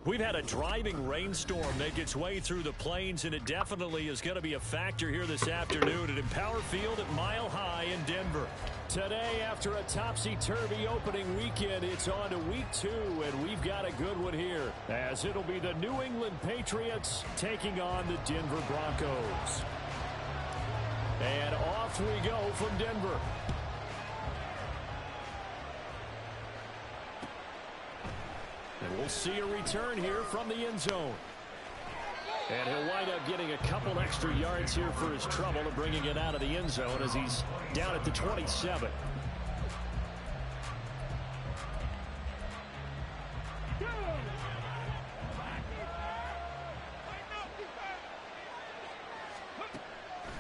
We've had a driving rainstorm make its way through the plains, and it definitely is going to be a factor here this afternoon at Empower Field at Mile High in Denver. Today, after a topsy-turvy opening weekend, it's on to week 2, and we've got a good one here, as it'll be the New England Patriots taking on the Denver Broncos. And off we go from Denver. And we'll see a return here from the end zone. And he'll wind up getting a couple extra yards here for his trouble and bringing it out of the end zone as he's down at the 27.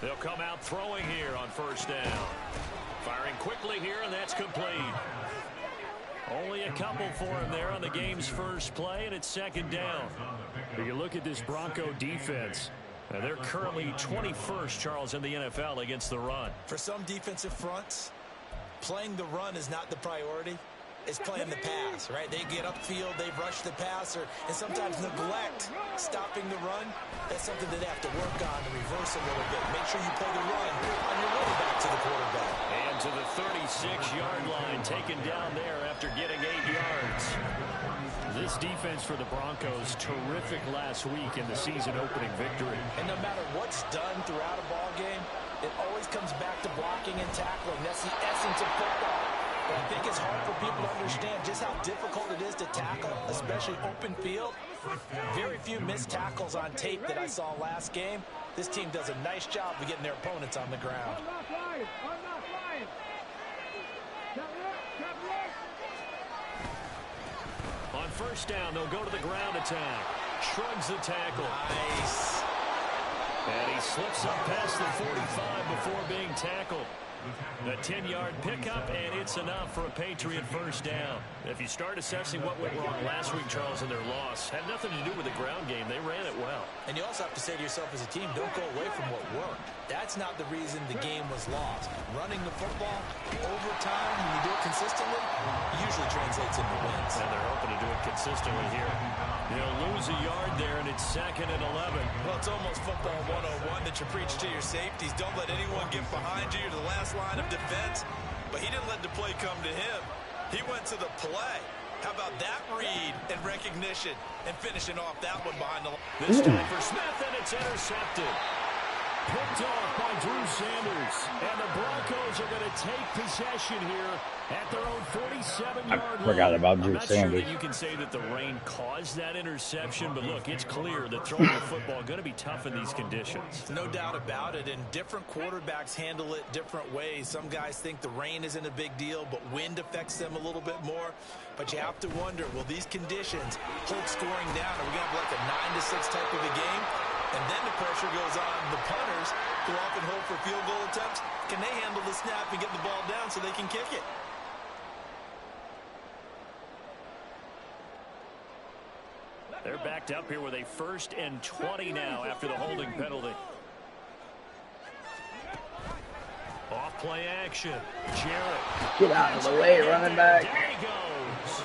They'll come out throwing here on first down. Firing quickly here, and that's complete. Only a couple for him there on the game's first play, and it's second down. You look at this Bronco defense, and they're currently 21st, Charles, in the NFL against the run. For some defensive fronts, playing the run is not the priority. It's playing the pass, right? They get upfield, they rush the passer, and sometimes neglect stopping the run. That's something that they have to work on to reverse a little bit. Make sure you play the run on your way back to the quarterback. And to the 36-yard line, taken down there after getting 8 yards. This defense for the Broncos, terrific last week in the season-opening victory. And no matter what's done throughout a ball game, it always comes back to blocking and tackling. That's the essence of football. But I think it's hard for people to understand just how difficult it is to tackle, especially open field. Very few missed tackles on tape that I saw last game. This team does a nice job of getting their opponents on the ground. On first down, they'll go to the ground attack. Shrugs the tackle. Nice. And he slips up past the 45 before being tackled. A 10-yard pickup, and it's enough for a Patriot first down. If you start assessing what went wrong last week, Charles, in their loss, had nothing to do with the ground game. They ran it well. And you also have to say to yourself as a team, don't go away from what worked. That's not the reason the game was lost. Running the football over time, when you do it consistently, usually translates into wins. And they're hoping to do it consistently here. They'll lose a yard there, and it's 2nd and 11. Well, it's almost football 101 that you preach to your safeties. Don't let anyone get behind you. You're the last line of defense. But he didn't let the play come to him. He went to the play. How about that read and recognition and finishing off that one behind the line? This time for Smith, and it's intercepted. Picked off by Drew Sanders. And the Broncos are going to take possession here at their own 47-yard line. I forgot about Drew Sanders. Sanders. Sure that you can say that the rain caused that interception, but look, it's clear that throwing the football is going to be tough in these conditions. No doubt about it, and different quarterbacks handle it different ways. Some guys think the rain isn't a big deal, but wind affects them a little bit more. But you have to wonder, will these conditions hold scoring down? Are we going to have like a 9-6 type of a game? And then the pressure goes on the punters, who often hold for field goal attempts. Can they handle the snap and get the ball down so they can kick it? They're backed up here with a 1st and 20 now after the holding penalty. Off play action. Jarrett. Get out of the way, running back. There he goes.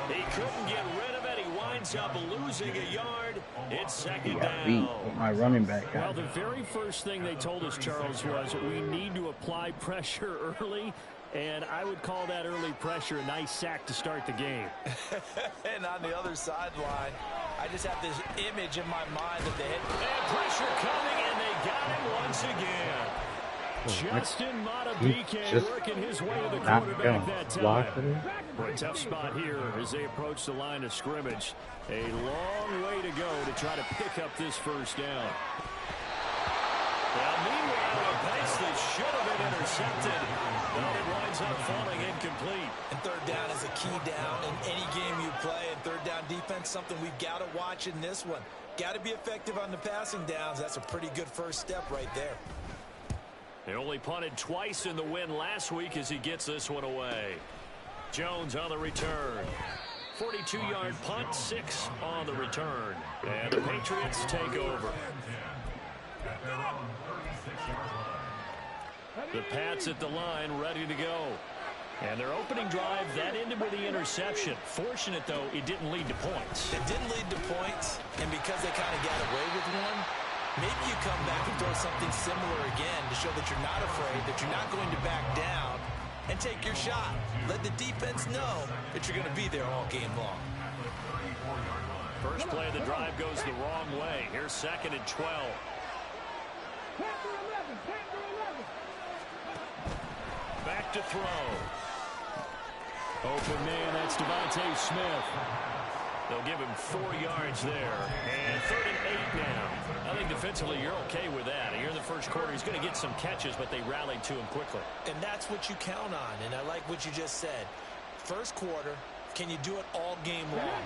He couldn't get rid of it. He winds up losing a yard. It's 2nd down. Beat with my running back. Well, the very first thing they told us, Charles, was we need to apply pressure early. And I would call that early pressure a nice sack to start the game. And on the other sideline, I just have this image in my mind that they hit. And pressure coming, and they got him once again. Justin Madubuike working his way to the quarterback that time. A tough spot here as they approach the line of scrimmage. A long way to go to try to pick up this first down. Now, meanwhile, a pass that should have been intercepted. Well, it winds up falling incomplete. And third down is a key down in any game you play. And third down defense, something we've got to watch in this one. Got to be effective on the passing downs. That's a pretty good first step right there. They only punted twice in the win last week as he gets this one away. Jones on the return. 42-yard punt, 6 on the return. And the Patriots take over. The Pats at the line, ready to go. And their opening drive, that ended with the interception. Fortunate, though, it didn't lead to points. It didn't lead to points, and because they kind of got away with one, maybe you come back and throw something similar again to show that you're not afraid, that you're not going to back down, and take your shot. Let the defense know that you're going to be there all game long. First play of the drive goes the wrong way. Here's 2nd and 12. Back to throw. Open man, that's Devontae Smith. They'll give him 4 yards there. And 3rd and 8 now. I think defensively you're okay with that. Here in the first quarter, he's going to get some catches, but they rallied to him quickly. And that's what you count on, and I like what you just said. First quarter, can you do it all game long?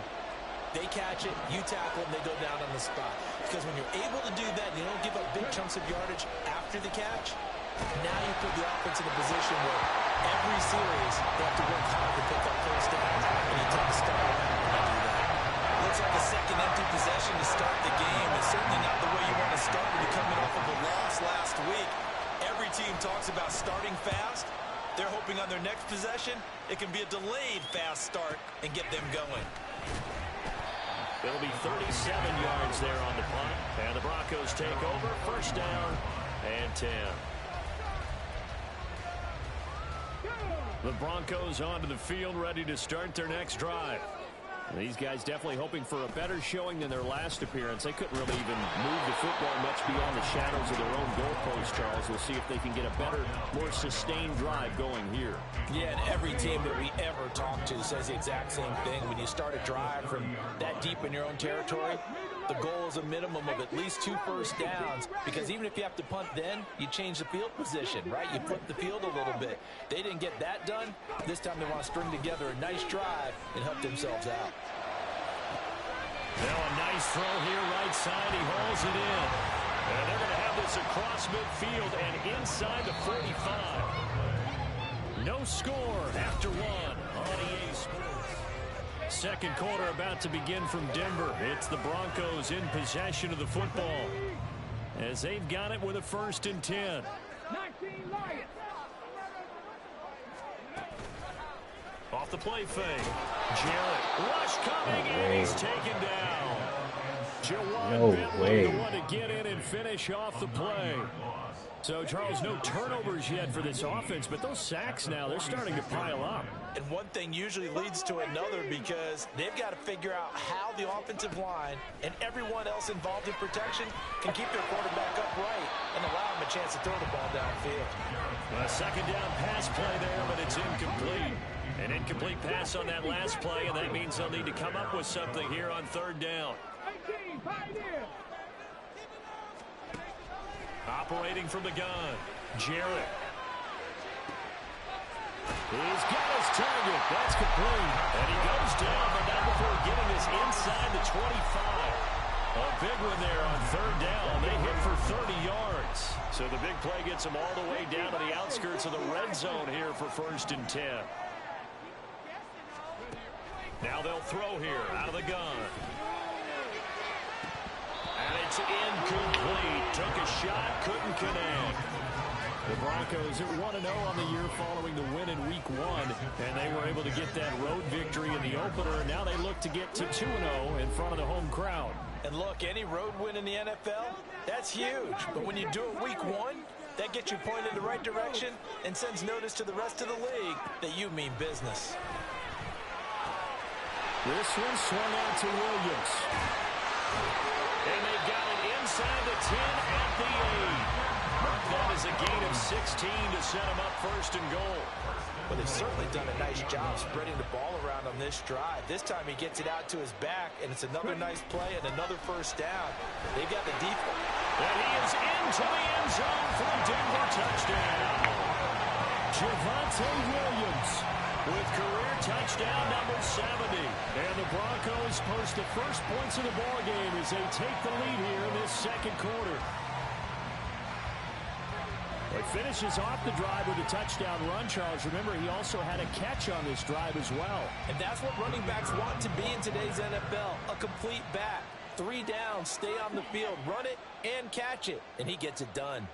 They catch it, you tackle them, they go down on the spot. Because when you're able to do that, and you don't give up big chunks of yardage after the catch, now you put the offense in a position where every series they have to work hard to pick up first downs, and you tend to start around when you do that. Looks like a second empty possession to start the game. It's certainly not the way you want to start when you're coming off of a loss last week. Every team talks about starting fast. They're hoping on their next possession, it can be a delayed fast start and get them going. It'll be 37 yards there on the punt. And the Broncos take over. First down and 10. The Broncos onto the field, ready to start their next drive. These guys definitely hoping for a better showing than their last appearance. They couldn't really even move the football much beyond the shadows of their own goalpost, Charles. We'll see if they can get a better, more sustained drive going here. Yeah, and every team that we ever talk to says the exact same thing. When you start a drive from that deep in your own territory, the goal is a minimum of at least 2 first downs, because even if you have to punt then, you change the field position, right? You flip the field a little bit. They didn't get that done. This time they want to string together a nice drive and help themselves out. Now a nice throw here, right side. He hauls it in. And they're going to have this across midfield and inside the 45. No score after one on EA Sports. Second quarter about to begin from Denver. It's the Broncos in possession of the football, as they've got it with a 1st and 10. Off the play fake. Jarrett. Rush coming, and he's taken down. Jawan Bentley, the one to get in and finish off the play. So, Charles, no turnovers yet for this offense, but those sacks now, they're starting to pile up. And one thing usually leads to another, because they've got to figure out how the offensive line and everyone else involved in protection can keep their quarterback upright and allow him a chance to throw the ball downfield. A second down pass play there, but it's incomplete. An incomplete pass on that last play, and that means they'll need to come up with something here on 3rd down. Operating from the gun, Jarrett. He's got his target. That's complete. And he goes down, but not before getting this inside the 25. A big one there on 3rd down. They hit for 30 yards. So the big play gets them all the way down to the outskirts of the red zone here for 1st and 10. Now they'll throw here out of the gun. And it's incomplete. Took a shot, couldn't connect. The Broncos are 1-0 on the year following the win in Week 1, and they were able to get that road victory in the opener, and now they look to get to 2-0 in front of the home crowd. And look, any road win in the NFL, that's huge. But when you do it Week 1, that gets you pointed in the right direction and sends notice to the rest of the league that you mean business. This one swung out to Williams. And they got it inside the 10 at the 8. Mark that as a gain of 16 to set them up 1st and goal. But they've certainly done a nice job spreading the ball around on this drive. This time he gets it out to his back, and it's another nice play and another 1st down. They've got the defense. And he is into the end zone for a Denver touchdown. Javonte Williams with career touchdown number 70. And the Broncos post the first points of the ballgame as they take the lead here in this second quarter. He finishes off the drive with a touchdown run, Charles. Remember, he also had a catch on this drive as well. And that's what running backs want to be in today's NFL, a complete back. 3 downs, stay on the field, run it, and catch it. And he gets it done.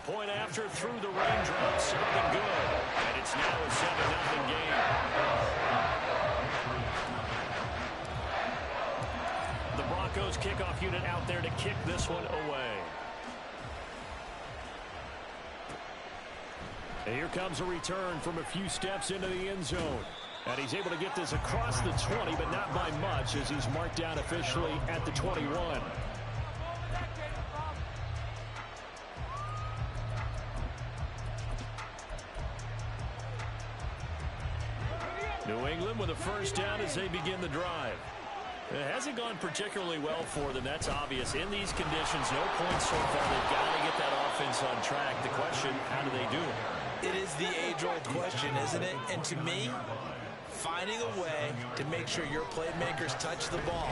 point after through the raindrops. Something good. And it's now a 7-0 game. The Broncos kickoff unit out there to kick this one away. And here comes a return from a few steps into the end zone. And he's able to get this across the 20, but not by much as he's marked down officially at the 21. New England with a first down as they begin the drive. It hasn't gone particularly well for them. That's obvious. In these conditions, no points so far. They've got to get that offense on track. The question, how do they do it? It is the age-old question, isn't it? And to me, finding a way to make sure your playmakers touch the ball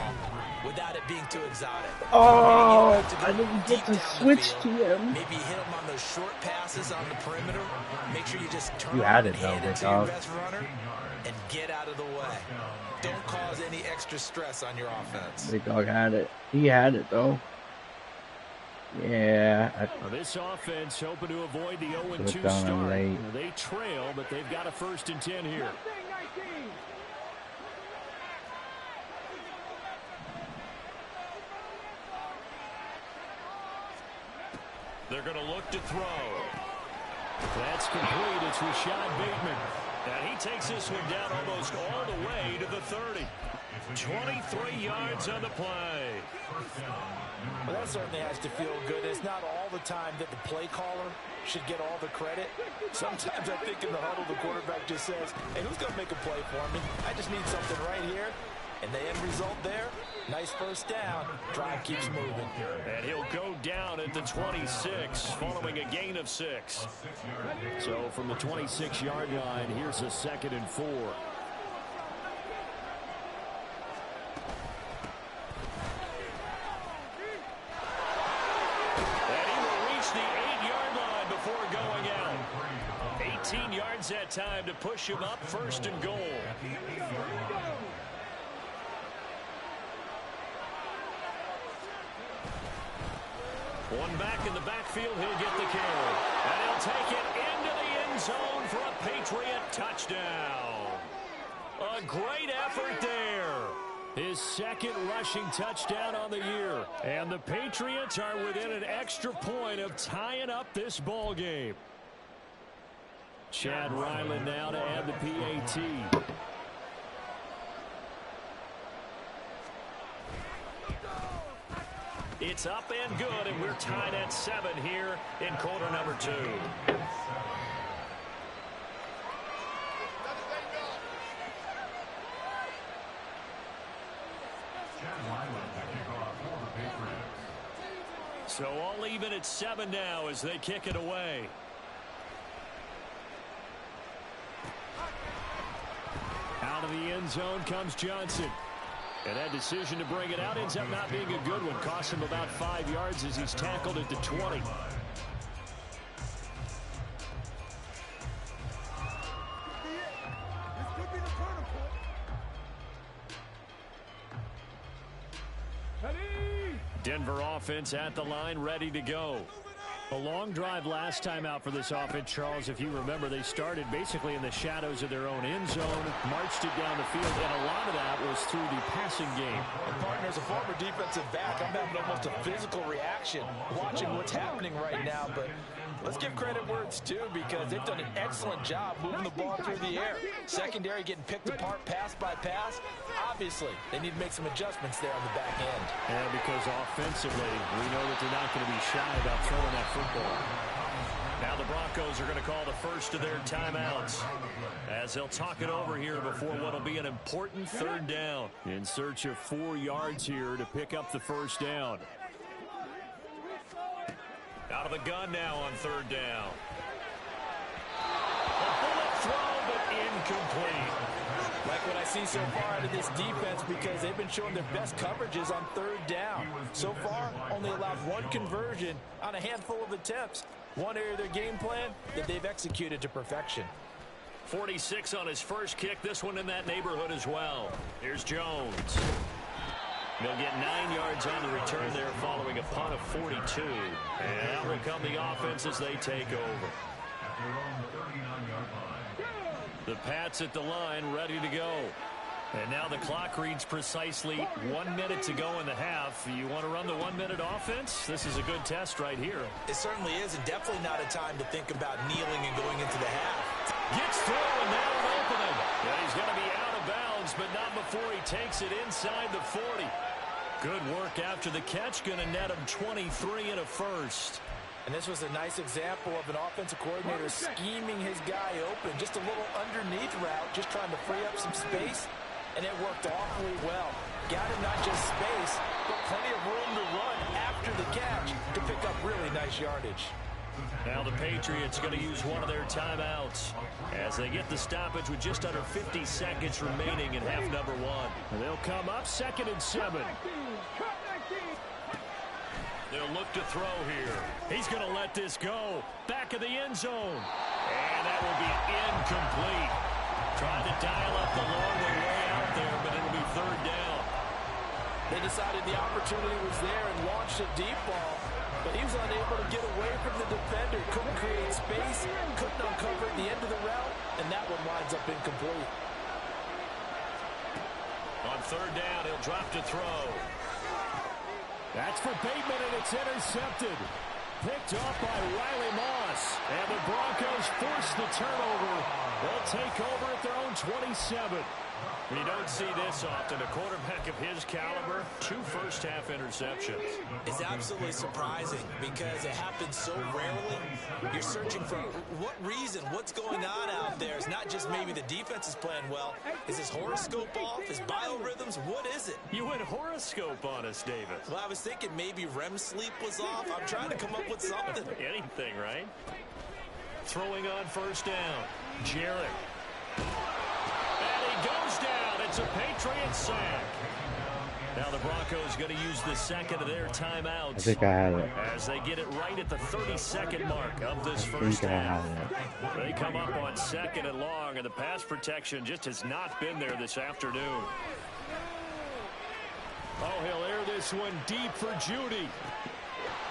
without it being too exotic. Oh, I didn't get to switch to him. Maybe hit him on those short passes on the perimeter. Make sure you just turn You had it, though, hand big it to your dog. best runner and get out of the way. Don't cause any extra stress on your offense. Big dog had it. He had it, though. Yeah. Well, this offense hoping to avoid the 0-2 Look start. down late. They trail, but they've got a 1st and 10 here. They're going to look to throw. That's complete. It's Rashad Bateman. And he takes this one down almost all the way to the 30. 23 yards on the play. Well, that certainly has to feel good. It's not all the time that the play caller should get all the credit. Sometimes I think in the huddle, the quarterback just says, hey, who's going to make a play for me? I just need something right here. And the end result there, nice first down. Drive keeps moving. And he'll go down at the 26 following a gain of 6. So from the 26-yard line, here's a 2nd and 4. And he will reach the 8-yard line before going out. 18 yards that time to push him up, 1st and goal. One back in the backfield, he'll get the carry. And he'll take it into the end zone for a Patriot touchdown. A great effort there. His 2nd rushing touchdown on the year. And the Patriots are within an extra point of tying up this ball game. Chad Ryland now to add the PAT. It's up and good, and we're tied at 7 here in quarter number 2. So all even at 7 now as they kick it away. Out of the end zone comes Johnson. And that decision to bring it out ends up not being a good one. Cost him about 5 yards as he's tackled at the 20. Denver offense at the line, ready to go. A long drive last time out for this offense, Charles. If you remember, they started basically in the shadows of their own end zone, marched it down the field, and a lot of that was through the passing game. And partner, as a former defensive back, I'm having almost a physical reaction watching what's happening right now. But let's give credit where it's due, because they've done an excellent job moving the ball through the air. Secondary getting picked apart pass by pass. Obviously, they need to make some adjustments there on the back end. And because offensively, we know that they're not going to be shy about throwing that football. Now the Broncos are going to call the first of their timeouts as they'll talk it over here before what will be an important 3rd down. In search of 4 yards here to pick up the first down. Out of the gun now on 3rd down. A bullet throw, but incomplete. Like what I see so far out of this defense, because they've been showing their best coverages on 3rd down. So far, only allowed 1 conversion on a handful of attempts. One area of their game plan that they've executed to perfection. 46 on his first kick. This one in that neighborhood as well. Here's Jones. They'll get 9 yards on the return there following a punt of 42. And out will come the offense as they take over. The Pats at the line, ready to go. And now the clock reads precisely 1 minute to go in the half. You want to run the 1 minute offense? This is a good test right here. It certainly is, and definitely not a time to think about kneeling and going into the half. Gets through, and now an opening. Yeah, he's going to be out of bounds, but not before he takes it inside the 40. Good work after the catch. Going to net him 23 and a first. And this was a nice example of an offensive coordinator scheming his guy open. Just a little underneath route, just trying to free up some space. And it worked awfully well. Got him not just space, but plenty of room to run after the catch to pick up really nice yardage. Now the Patriots going to use one of their timeouts as they get the stoppage with just under 50 seconds remaining in half number 1. And they'll come up 2nd and 7. They'll look to throw here. He's going to let this go. Back of the end zone. And that will be incomplete. Trying to dial up the long way out there, but it'll be 3rd down. They decided the opportunity was there and launched a deep ball, but he was unable to get away from the defender. Couldn't create space, couldn't uncover the end of the route, and that one winds up incomplete. On 3rd down, he'll drop to throw. That's for Bateman, and it's intercepted. Picked off by Riley Moss. And the Broncos force the turnover. They'll take over at their own 27. You don't see this often. A quarterback of his caliber, 2 first-half interceptions. It's absolutely surprising because it happens so rarely. You're searching for what reason, what's going on out there. It's not just maybe the defense is playing well. Is his horoscope off? His biorhythms? What is it? You went horoscope on us, David. Well, I was thinking maybe REM sleep was off. I'm trying to come up with something. Anything, right? Throwing on 1st down. Jarrett. And he goes down. It's a Patriots sack. Now the Broncos going to use the 2nd of their timeouts. I think I have it. As they get it right at the 32nd mark of this first half. They come up on 2nd and long, and the pass protection just has not been there this afternoon. Oh, he'll air this one deep for Judy.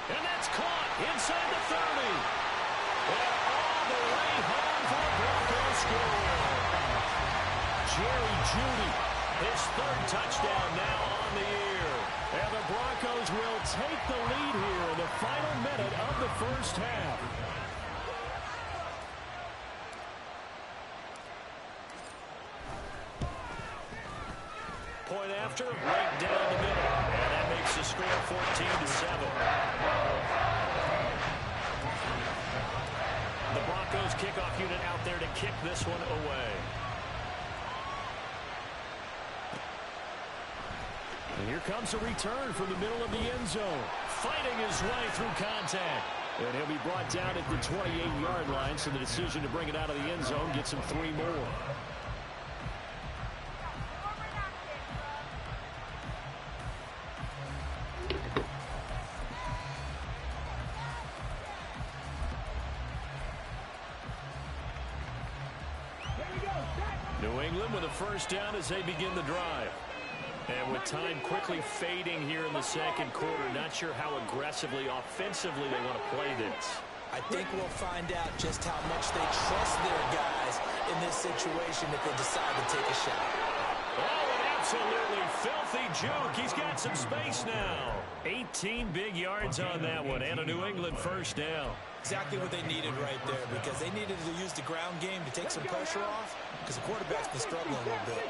And that's caught inside the 30. And all the way home for a Broncos score. Jerry Judy, his 3rd touchdown now on the year. And the Broncos will take the lead here in the final minute of the first half. Point after, right down the middle. And that makes the score 14-7. The Broncos kickoff unit out there to kick this one away. And here comes a return from the middle of the end zone. Fighting his way through contact. And he'll be brought down at the 28-yard line, so the decision to bring it out of the end zone gets him 3 more. New England with a 1st down as they begin the drive. And with time quickly fading here in the 2nd quarter, not sure how aggressively, offensively they want to play this. I think we'll find out just how much they trust their guys in this situation if they decide to take a shot. Oh, an absolutely filthy juke. He's got some space now. 18 big yards on that one, and a New England 1st down. Exactly what they needed right there, because they needed to use the ground game to take some pressure off, because the quarterback's been struggling a little bit.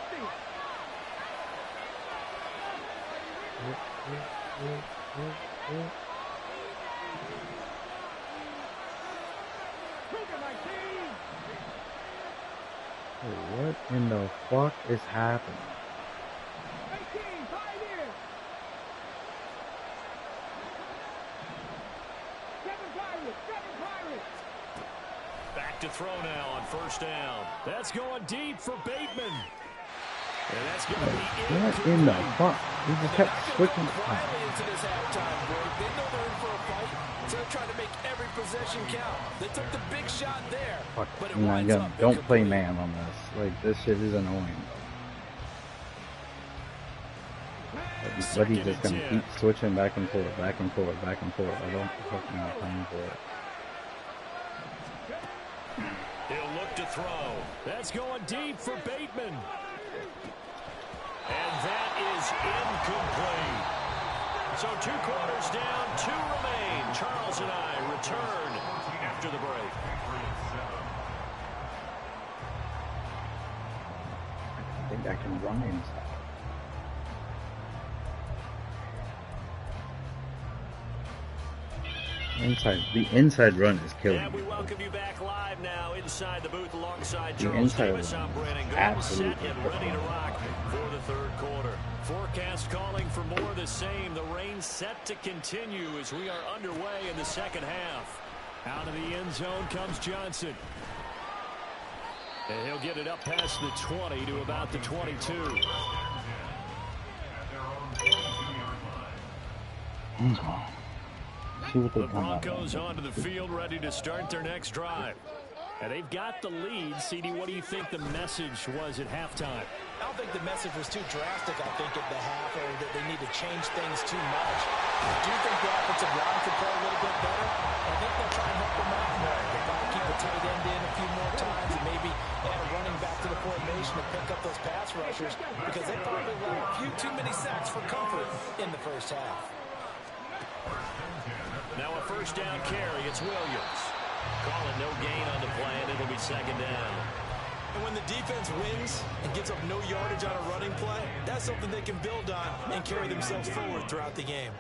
What in the fuck is happening? Back to throw now on 1st down. That's going deep for Bateman. And that's going to be What in the fuck? He just kept switching. Quietly into this halftime break. They know they're in for a fight, so they're trying to make every possession count. They took the big shot there, Fuck. but it Oh my winds God. up Don't play incomplete. man on this. Like, this shit is annoying. But he's just gonna keep switching back and forth, back and forth, back and forth. I don't fucking have time for it. He'll look to throw. That's going deep for Bateman. And that is incomplete. So 2 quarters down, 2 remain. Charles and I return after the break. I think I can run inside. The inside run is killing and me. we welcome you back live now inside the booth alongside The Charles inside Davis. run I'm Brandon is Gold, absolutely set and ready to rock for the 3rd quarter. Forecast calling for more of the same. The rain set to continue as we are underway in the 2nd half. Out of the end zone comes Johnson. And he'll get it up past the 20 to about the 22. The Broncos onto the field, ready to start their next drive. And they've got the lead. CD, what do you think the message was at halftime? I don't think the message was too drastic, I think, at the half, or that they need to change things too much. I do think the offensive line could play a little bit better. I think they'll try and help them out more. They'll try to keep a tight end in a few more times and maybe add a running back to the formation to pick up those pass rushers, because they probably allowed a few too many sacks for comfort in the first half. Now a 1st down carry. It's Williams. Calling no gain on the play, and it'll be 2nd down. And when the defense wins and gives up no yardage on a running play, that's something they can build on and carry themselves forward throughout the game.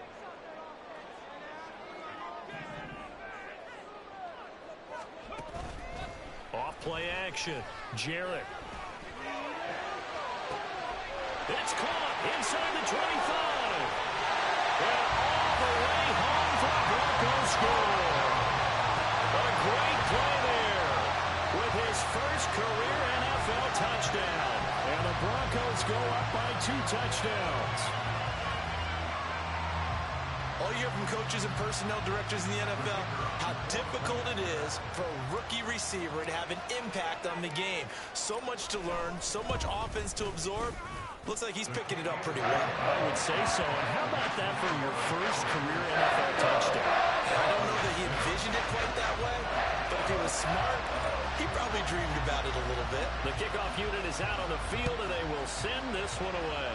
Off play action. Jarrett. It's caught inside the 25. And all the way home for the Broncos score. A great play there with his first career NFL touchdown. And the Broncos go up by 2 touchdowns. All you hear from coaches and personnel directors in the NFL, how difficult it is for a rookie receiver to have an impact on the game. So much to learn, so much offense to absorb. Looks like he's picking it up pretty well. I would say so. And how about that for your first career NFL touchdown? I don't know that he envisioned it quite that way, but if he was smart, he probably dreamed about it a little bit. The kickoff unit is out on the field, and they will send this one away.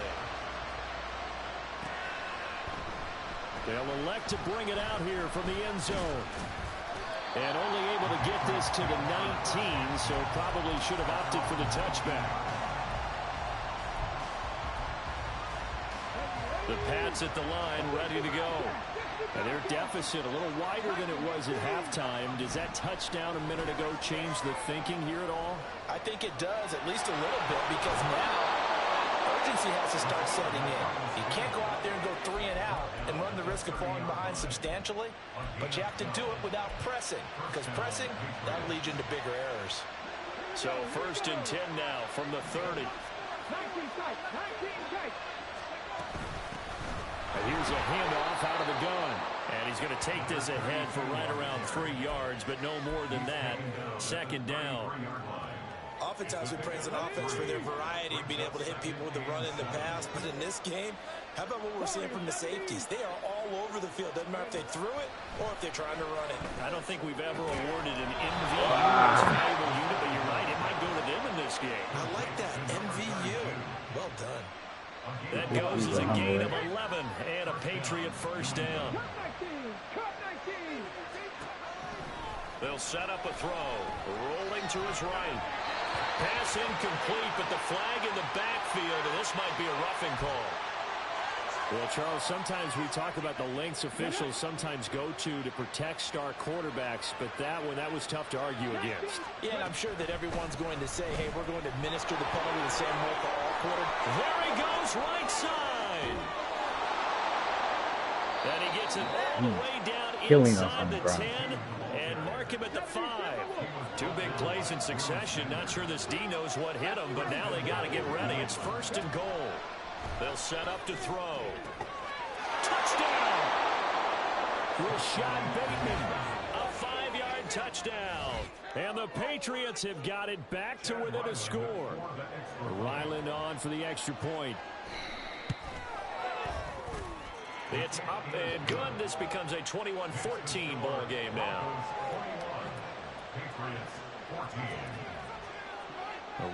They'll elect to bring it out here from the end zone. And only able to get this to the 19, so probably should have opted for the touchback. The Pats at the line, ready to go. And their deficit a little wider than it was at halftime. Does that touchdown a minute ago change the thinking here at all? I think it does, at least a little bit, because now urgency has to start setting in. You can't go out there and go 3 and out and run the risk of falling behind substantially, but you have to do it without pressing, because pressing, that'll lead you into bigger errors. So 1st and 10 now from the 30. And here's a handoff out of the gun. And he's going to take this ahead for right around 3 yards, but no more than that. 2nd down. Oftentimes we praise an offense for their variety of being able to hit people with the run in the pass, but in this game, how about what we're seeing from the safeties? They are all over the field. Doesn't matter if they threw it or if they're trying to run it. I don't think we've ever awarded an MVU as a valuable unit, but you're right, it might go to them in this game. I like that, MVU. Well done. That goes as a gain of 11 and a Patriot 1st down. They'll set up a throw, rolling to his right. Pass incomplete, but the flag in the backfield, and this might be a roughing call. Well, Charles, sometimes we talk about the lengths officials sometimes go to protect star quarterbacks, but that was tough to argue against. Yeah, and I'm sure that everyone's going to say, hey, we're going to administer the penalty the same way for all quarterbacks. There he goes, right side. And he gets it all the way down inside the 10 and mark him at the 5. 2 big plays in succession. Not sure this D knows what hit him, but now they got to get ready. It's 1st and goal. They'll set up to throw. Touchdown! Rashad Bateman, a 5-yard touchdown. And the Patriots have got it back to within a score. Ryland on for the extra point. It's up and good. This becomes a 21-14 ball game now.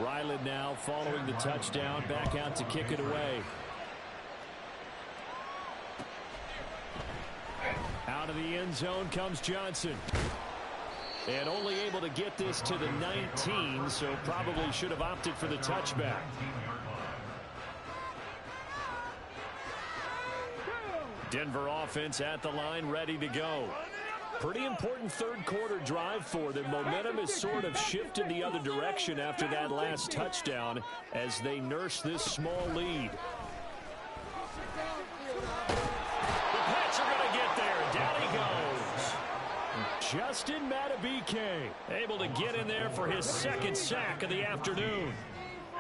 Ryland now following the touchdown, back out to kick it away. Out of the end zone comes Johnson. And only able to get this to the 19, so probably should have opted for the touchback. Denver offense at the line, ready to go. Pretty important third quarter drive for them. Momentum has sort of shifted the other direction after that last touchdown as they nurse this small lead. The Pats are going to get there. Down he goes. Justin Madubuike able to get in there for his second sack of the afternoon.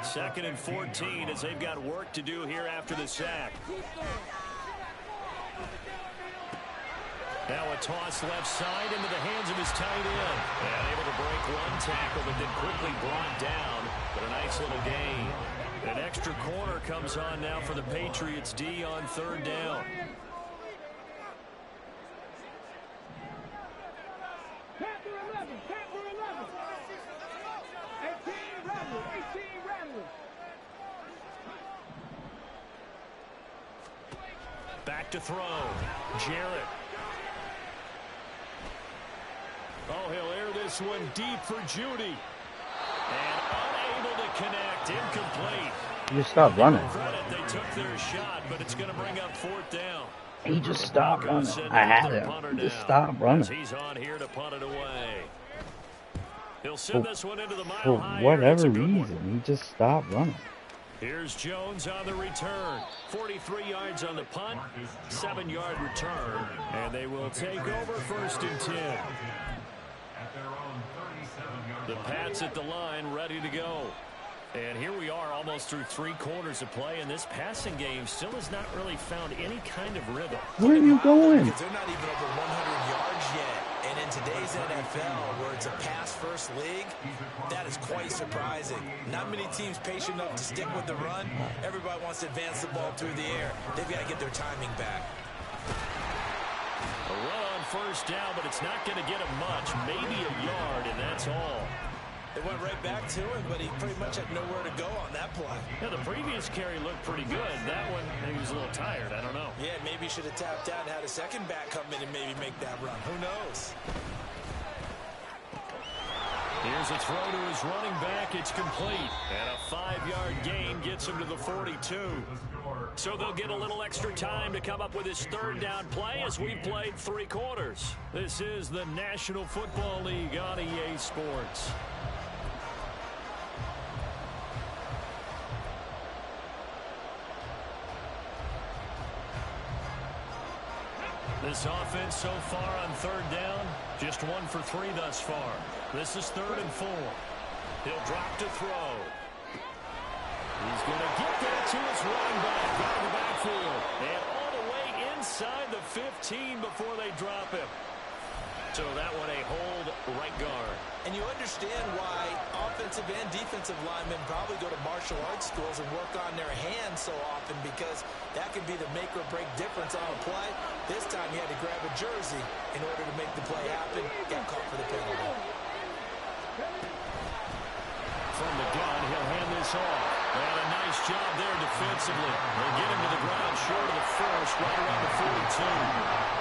2nd and 14 as they've got work to do here after the sack. Now a toss left side into the hands of his tight end. And able to break one tackle, but then quickly brought down. But a nice little gain. An extra corner comes on now for the Patriots D on 3rd down. Back to throw. Jarrett. Oh, he'll air this one deep for Judy. And unable to connect. Incomplete. He just stopped running. They took their shot, but it's going to bring up 4th down. He just stopped running. I had him. He just stopped running. He's on here to punt it away. He'll send this one into the mile For high. whatever reason, he just stopped running. Here's Jones on the return. 43 yards on the punt, 7-yard return. And they will take over 1st and 10. The Pats at the line, ready to go. And here we are almost through 3 quarters of play, and this passing game still has not really found any kind of rhythm. Where are you going? Because they're not even over 100 yards yet. And in today's NFL, where it's a pass-first league, that is quite surprising. Not many teams patient enough to stick with the run. Everybody wants to advance the ball through the air. They've got to get their timing back. A run on 1st down, but it's not going to get him much. Maybe a yard, and that's all. They went right back to him, but he pretty much had nowhere to go on that play. Yeah, the previous carry looked pretty good. That one, maybe he was a little tired. I don't know. Yeah, maybe he should have tapped out and had a second back come in and maybe make that run. Who knows? Here's a throw to his running back. It's complete. And a 5-yard gain gets him to the 42. So they'll get a little extra time to come up with his 3rd down play as we played 3 quarters. This is the National Football League on EA Sports. This offense so far on 3rd down, just 1 for 3 thus far. This is 3rd and 4. He'll drop to throw. He's going to get that to his running back out of the backfield. And all the way inside the 15 before they drop him. So that one a hold right guard. And you understand why offensive and defensive linemen probably go to martial arts schools and work on their hands so often, because that could be the make or break difference on a play. This time he had to grab a jersey in order to make the play happen. Got caught for the penalty. From the gun, he'll hand this off. And a nice job there defensively. They'll get him to the ground short of the 1st, right around the 42.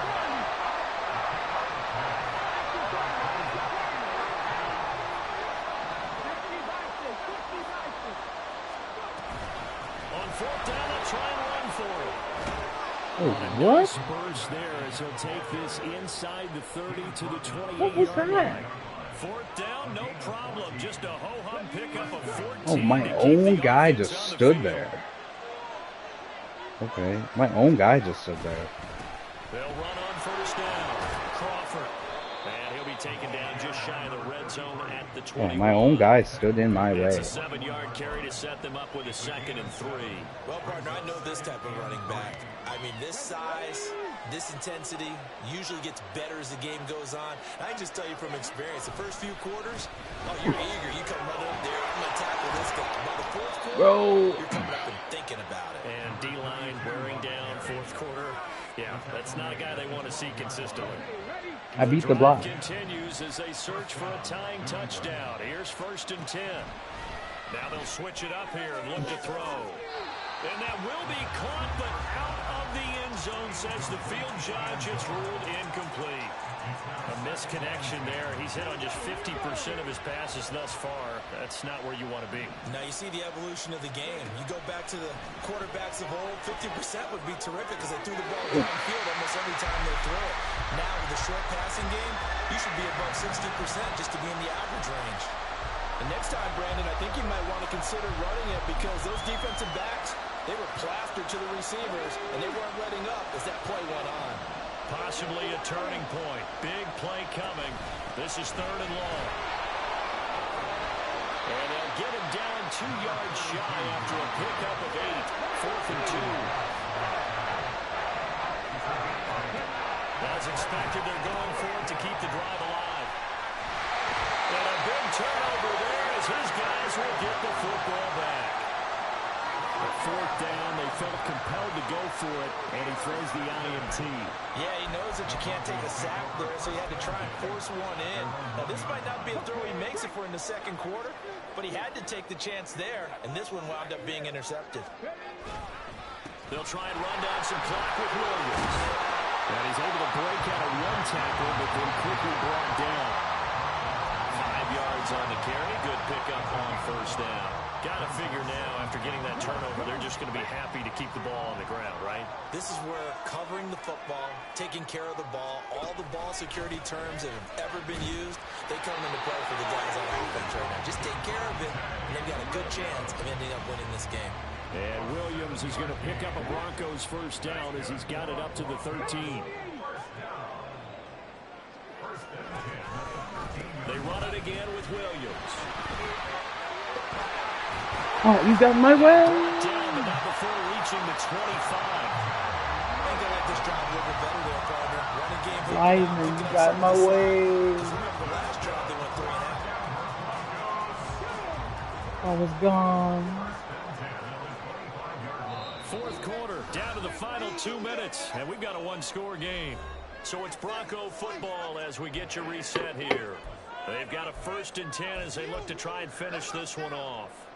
Oh, what? Spurs there as he'll take this inside the 30 to the 28. What was that? 4th down, no problem. Just a ho-hum pickup of 14. Oh, my own guy just stood there. Okay, my own guy just stood there. They'll run on 1st down. Crawford. And he'll be taken down just shy of the red zone at the 20. Yeah, my own guy stood in my way. It's a 7-yard carry to set them up with a 2nd and 3. Well, partner, I know this type of running back. I mean, this size, This intensity usually gets better as the game goes on. I can just tell you from experience, the first few quarters, oh, you're eager. You come running up there, I'm going to tackle this guy. By the fourth quarter, you're coming up and thinking about it. And D-line wearing down fourth quarter. Yeah, that's not a guy they want to see consistently. I beat the block. Continues as they search for a tying touchdown. Here's 1st and 10. Now they'll switch it up here and look to throw. And that will be caught, but out of the end zone, says the field judge. It's ruled incomplete. A misconnection there. He's hit on just 50% of his passes thus far. That's not where you want to be. Now you see the evolution of the game. You go back to the quarterbacks of old, 50% would be terrific because they threw the ball downfield almost every time they throw it. Now with the short passing game, you should be above 60% just to be in the average range. And next time, Brandon, I think you might want to consider running it because those defensive backs, they were plastered to the receivers, and they weren't letting up as that play went on. Possibly a turning point. Big play coming. This is 3rd and long. And they'll get him down 2 yards shy after a pickup of 8. 4th and 2. As expected, they're going for it to keep the drive alive. And a big turnover there as his guys will get the football back. At 4th down, they felt compelled to go for it, and he throws the INT. Yeah, he knows that you can't take a sack there, so he had to try and force one in. Now, this might not be a throw he makes if we're in the second quarter, but he had to take the chance there, and this one wound up being intercepted. They'll try and run down some clock with Williams. And he's able to break out of one tackle, but then quickly brought down. 5 yards on the carry. Good pickup on 1st down. Got to figure now, after getting that turnover, they're just going to be happy to keep the ball on the ground, right? This is where covering the football, taking care of the ball, all the ball security terms that have ever been used, they come into play for the guys on offense right now. Just take care of it, and they've got a good chance of ending up winning this game. And Williams is going to pick up a Broncos 1st down as he's got it up to the 13. They run it again with Williams. Oh, you got my way. Down, but not before reaching the 25. I think they like this drive a little bit better there, partner. Running game. Lyman, you got my way. Remember the last drive they went 3.5. I was gone. 4th quarter, down to the final 2 minutes, and we've got a 1-score game. So it's Bronco football as we get you reset here. They've got a 1st and 10 as they look to try and finish this one off.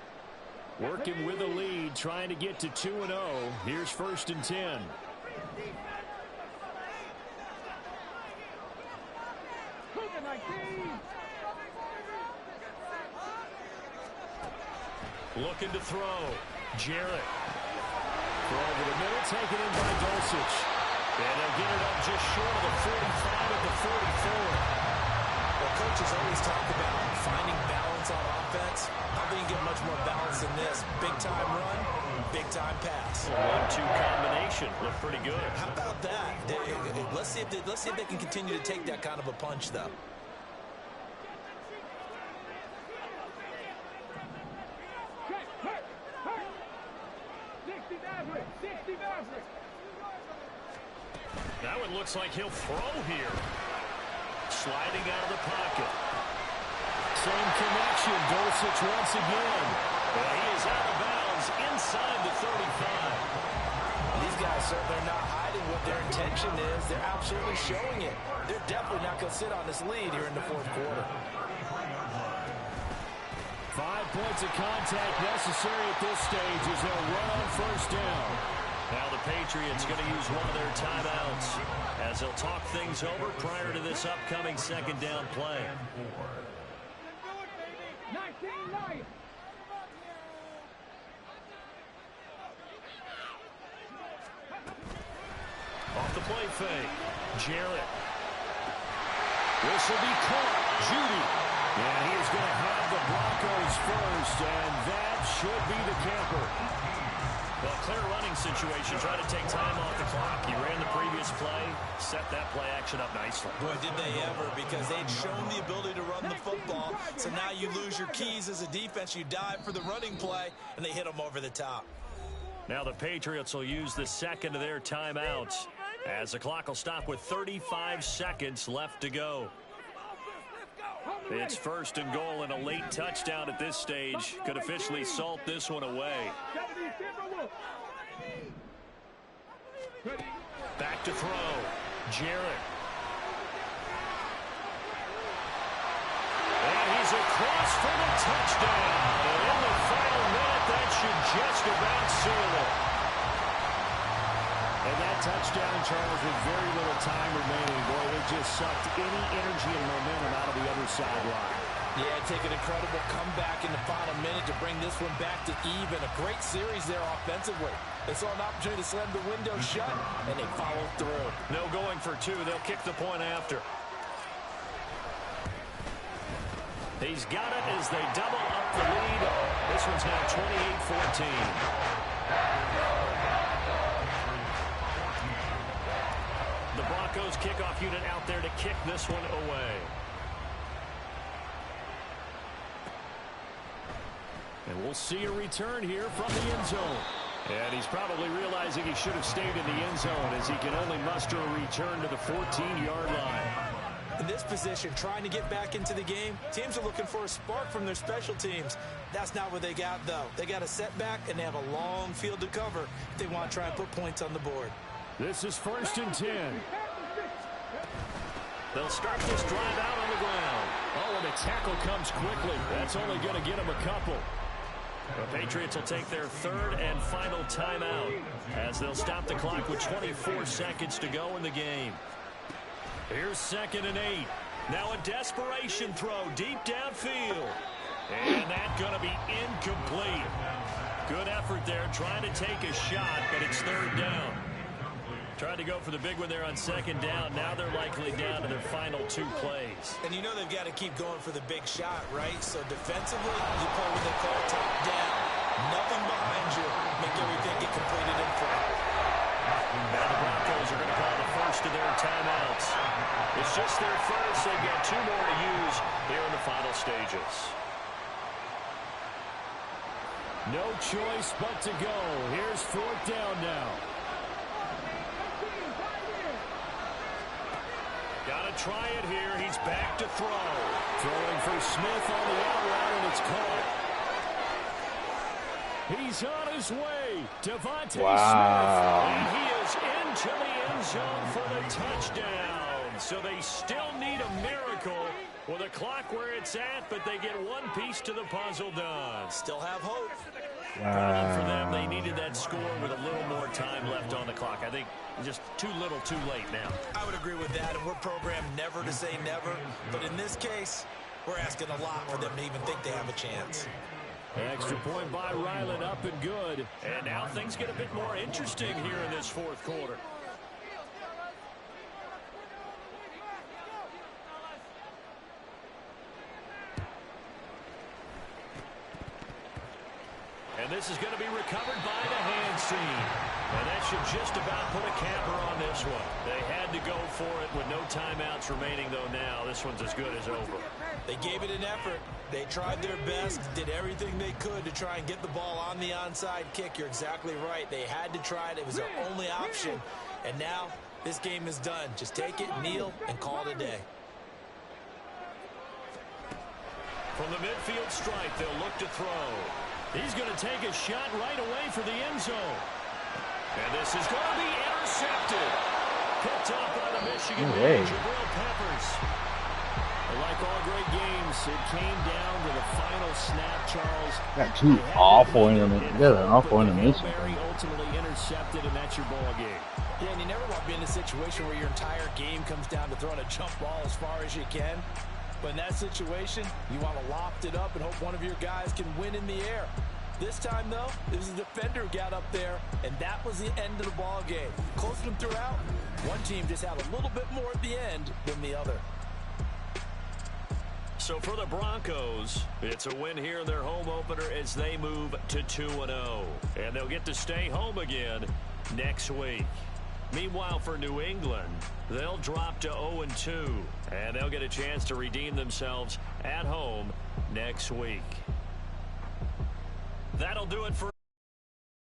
Working with a lead, trying to get to 2-0. Here's 1st and 10. Looking to throw. Jarrett. Throw over the middle, taken in by Dulcich. And they'll get it up just short of the 45 at the 44. Well, coaches always talk about finding balance on offense. I don't think you get much more balance than this. Big-time run, big-time pass. 1-2 combination. Looked pretty good. How about that? Let's see if they can continue to take that kind of a punch, though. Now it looks like he'll throw here. Sliding out of the pocket. Same connection. Dulcich once again. And he is out of bounds inside the 35. These guys certainly are not hiding what their intention is. They're absolutely showing it. They're definitely not going to sit on this lead here in the 4th quarter. 5 points of contact necessary at this stage as they'll run on 1st down. Now the Patriots going to use one of their timeouts as they'll talk things over prior to this upcoming 2nd down play. Off the play fake. Jarrett. This will be caught. Judy. And he is going to have the Broncos first, and that should be the camper. Well, clear running situation, trying to take time off the clock. He ran the previous play, set that play action up nicely. Boy, did they ever, because they'd shown the ability to run the football. So now you lose your keys as a defense. You dive for the running play, and they hit them over the top. Now the Patriots will use the 2nd of their timeouts As the clock will stop with 35 seconds left to go. It's 1st and goal, and a late touchdown at this stage could officially salt this one away. Back to throw. Jarrett. And he's across for the touchdown. And in the final minute, that should just about seal it. And that touchdown, Charles, with very little time remaining. Boy, it just sucked any energy and momentum out of the other sideline. Yeah, take an incredible comeback in the final minute to bring this one back to even. A great series there offensively. They saw an opportunity to slam the window shut, and they followed through. No going for two. They'll kick the point after. He's got it as they double up the lead. This one's now 28-14. The Broncos kickoff unit out there to kick this one away. And we'll see a return here from the end zone. And he's probably realizing he should have stayed in the end zone as he can only muster a return to the 14-yard line. In this position, trying to get back into the game, teams are looking for a spark from their special teams. That's not what they got, though. They got a setback, and they have a long field to cover if they want to try and put points on the board. This is 1st and 10. They'll start this drive out on the ground. Oh, and the tackle comes quickly. That's only going to get him a couple. The Patriots will take their 3rd and final timeout as they'll stop the clock with 24 seconds to go in the game. Here's 2nd and 8. Now a desperation throw deep downfield. And that's going to be incomplete. Good effort there trying to take a shot, but it's 3rd down. Tried to go for the big one there on 2nd down. Now they're likely down to their final 2 plays. And you know they've got to keep going for the big shot, right? So defensively, you play what they call top down. Nothing behind you. Make everything get completed in front. Now the Broncos are going to call the first of their timeouts. It's just their first. They've got 2 more to use here in the final stages. No choice but to go. Here's 4th down now. Got to try it here. He's back to throw. Throwing for Smith on the out route, and it's caught. He's on his way. Devontae Smith. And he is into the end zone for the touchdown. So they still need a miracle with a clock where it's at, but they get one piece to the puzzle done. Still have hope. Wow. For them, they needed that score with a little more time left on the clock. I think just too little, too late now. I would agree with that, and we're programmed never to say never. But in this case, we're asking a lot for them to even think they have a chance. Extra point by Ryland, up and good. And now things get a bit more interesting here in this 4th quarter. And this is going to be recovered by the hands team. And that should just about put a capper on this one. They had to go for it with no timeouts remaining, though now this one's as good as over. They gave it an effort. They tried their best, did everything they could to try and get the ball on the onside kick. You're exactly right. They had to try it. It was their only option. And now this game is done. Just take it, kneel, and call it a day. From the midfield stripe, they'll look to throw. He's going to take a shot right away for the end zone. And this is going to be intercepted. Picked up by the Michigan man, Jabril Peppers. Like all great games, it came down to the final snap, Charles. Got 2 awful intermissions. Ultimately intercepted, and that's your ball game. Yeah, and you never want to be in a situation where your entire game comes down to throwing a jump ball as far as you can. But in that situation, you want to loft it up and hope one of your guys can win in the air. This time, though, it was a defender who got up there, and that was the end of the ball game. Closing them throughout, one team just had a little bit more at the end than the other. So for the Broncos, it's a win here in their home opener as they move to 2-0. And they'll get to stay home again next week. Meanwhile, for New England, they'll drop to 0-2. And they'll get a chance to redeem themselves at home next week. That'll do it for